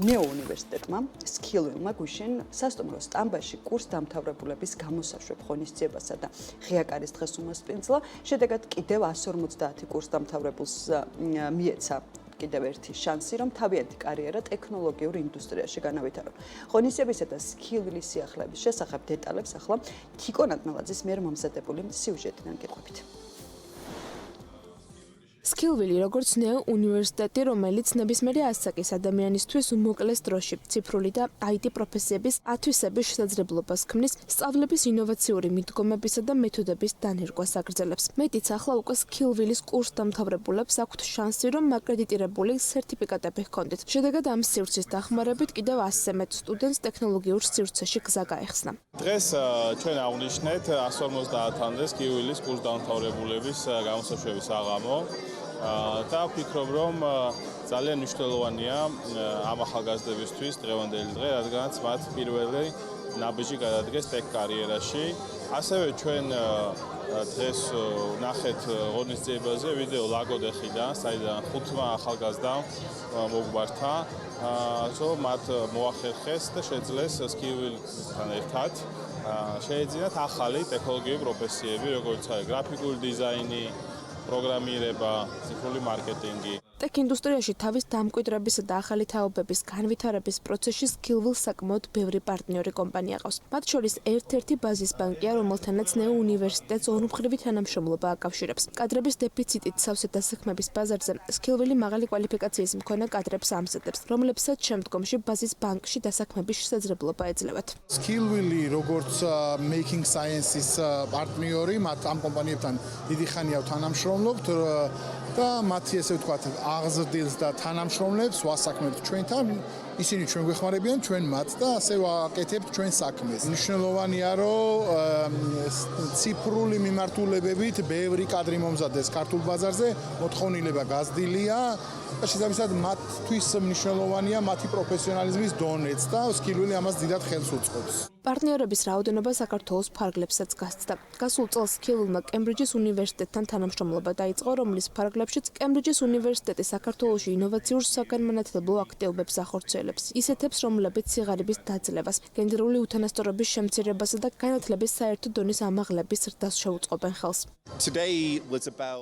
ნეო უნივერსიტეტმა Skillwell-მა გვიშინ სასტუმრო სტამბაში კურს დამთავრებულების გამოსაშვებ ღონისძიებასა და ღია კარის დღეს უმასპინძლა. შედეგად კიდევ 150 კურს დამთავრებულს მიეცა კიდევ ერთი შანსი, რომ თავიანთი კარიერა ტექნოლოგიურ ინდუსტრიაში განავითარონ. ღონისძიებისა და Skillwell-ის სიახლეების შესახებ დეტალებს ახლა თიკო ნატმელაძის მიერ მომზადებული სიუჟეტიდან გიყვებით. Skillwell-ი როგორც ნეო უნივერსიტეტი, რომელიც ნებისმიერი ასაკის ადამიანისთვის უმოკლეს დროში ციფრული და IT პროფესიების ათვისების შესაძლებლობას ქმნის, სწავლების ინოვაციური მიდგომებისა და მეთოდების დანერგვას აგრძელებს. მეტიც ახლა უკვე Skillwell-ის კურს დამთავრებულებს აქვთ შანსი, რომ აკრედიტირებული სერტიფიკატები ჰქონდეთ. შედეგად ამ სივრცის დახმარებით კიდევ 100 მეტ სტუდენტს ტექნოლოგიურ სივრცეში გზა გაეხსნა. დღეს ჩვენ აღვნიშნეთ 150-მდე Skillwell-ის კურს დამთავრებულების გამოსაშვების აღამო. და ვფიქრობ, რომ ძალიან მნიშვნელოვანია ამ ახალგაზრდებისთვის დღევანდელი დღე, რადგანაც მათ პირველი ნაბიჯი გადადგეს ტექ კარიერაში. ასევე ჩვენ დღეს ვნახეთ ღონისძიებაზე ვიდეო ლაგოდეხიდან, საიდან 5 ახალგაზრდამ მოგვართა, რომ მათ მოახერხეს და შეძლეს Skillwell-თან ერთად შეეძინათ ახალი ტექნოლოგიური პროფესიები, როგორც არის გრაფიკული დიზაინი, პროგრამირება, ციფრული მარკეტინგი. ტექ ინდუსტრიაში თავის დამკვიდრებისა და ახალი თაობების განვითარების პროცესში Skillwell საკმაოდ ბევრი პარტნიორი კომპანია ყავს. მათ შორის ერთ-ერთი ბაზის ბანკია, რომელთანაც ნეო უნივერსიტეტს ორმხრივი თანამშრომლობა აკავშირებს. კადრების დეფიციტით სავსე დასაქმების ბაზარზე Skillwell-ი მაღალი კვალიფიკაციის მქონე კადრებს ამზადებს, რომლებსაც შემდგომში ბაზის ბანკში დასაქმების შესაძლებლობა ეძლევათ. Skillwell-ი როგორც Making Science-ის პარტნიორი, მათ ამ კომპანიებთან დიდი ხანია თანამშრომლობთ და მათი ესე ვთქვათ აღზრდილს და თანამშრომლებს ვასაქმებთ ჩვენთან, ისინი ჩვენ გვეხმარებიან, ჩვენ მათ და ასე ვაკეთებთ ჩვენ საქმეს. მნიშვნელოვანია, რომ ციფრული მიმართულებებით ბევრი კადრი მომზადდეს ქართულ ბაზარზე, მოთხოვნილება გაზრდილია და შესაბამისად მათთვის მნიშვნელოვანია მათი პროფესიონალიზმის დონეც და Skillwell-ი ამას დიდად ხელს უწყობს. პარტნიორების რაოდენობა საქართველოს ფარგლებსაც გასცდა. გასულ წელს Skillwell-მა კემბრიჯის უნივერსიტეტთან თანამშრომლობა დაიწყო, რომლის ფარგლებშიც კემბრიჯის უნივერსიტეტი საქართველოში ინოვაციურ საგანმანათლებლო აქტივობებს ახორციელებს. ისეთებს, რომლებიც სიღარიბის დაძლევას, გენდერული უთანასწორობის შემცირებასა და განათლების საერთო დონის ამაღლების ზრდას შეუწყობენ ხელს.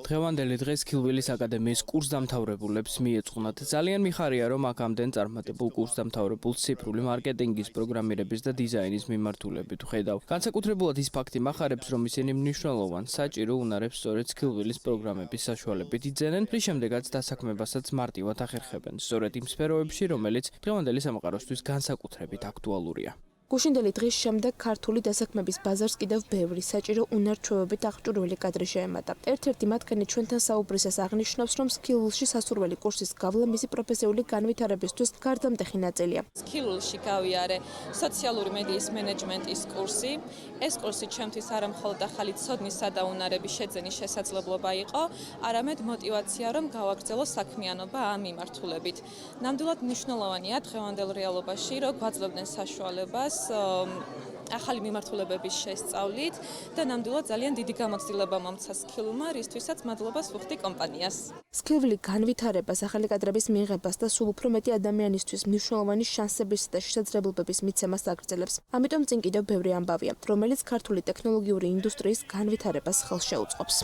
დღევანდელი დღე Skillwell-ის აკადემიის კურსდამთავრებულებს მიეწყვნათ. ძალიან მიხარია, რომ აქ ამდენ წარმატებულ კურსდამთავრებულს ციფრული მარკეტინგის, პროგრამირების და დიზაინის მიმართულებით ვხედავ. განსაკუთრებულად ის ფაქტი მახარებს, რომ ისინი მნიშვნელოვან საჭირო უნარებს სწორედ Skillwell-ის პროგრამების საშუალებით იძენენ, რის შემდეგაც დასაქმებასაც მარტივად ახერხებენ, სწორედ იმ სფეროებში, რომელიც დღევანდელი სამყაროსთვის განსაკუთრებით აქტუალურია. გუშინდელი დღის შემდეგ ქართული დასაქმების ბაზარს კიდევ ბევრი საჭირო უნარ-ჩვევებით აღჭურვილი კადრი შეემატა. ერთ-ერთი მათგანი ჩვენთან საუბრისას აღნიშნავს, რომ Skillwell-ში სასურველი კურსის გავლა მისი პროფესიული განვითარებისთვის გარდამტეხი ნაწილია. Skillwell-ში გავიარე სოციალური მედიის მენეჯმენტის კურსი. ეს კურსი ჩემთვის არა მხოლოდ ახალი ცოდნისა და უნარების შეძენის შესაძლებლობა იყო, არამედ мотиваცია, რომ გავაგრძელო საქმიანობა ამ მიმართულებით. ნამდვილად მნიშვნელოვანია დღევანდელ რეალობაში, რომ გვაძლევდნენ საშუალებას ახალი მიმართულებების შესწავლით და ნამდვილად ძალიან დიდი გამოცდილება მომცა Skillwell-მა, რისთვისაც მადლობას ვუხდი კომპანიას. Skillwell-ი განვითარებას, ახალი კადრების მიღებას და სულ უფრო მეტი ადამიანისთვის მნიშვნელოვანი შანსების და შესაძლებლობების მიცემას აგრძელებს. ამიტომ წინ კიდევ ბევრი ამბავია, რომელიც ქართული ტექნოლოგიური ინდუსტრიის განვითარებას ხელს შეუწყობს.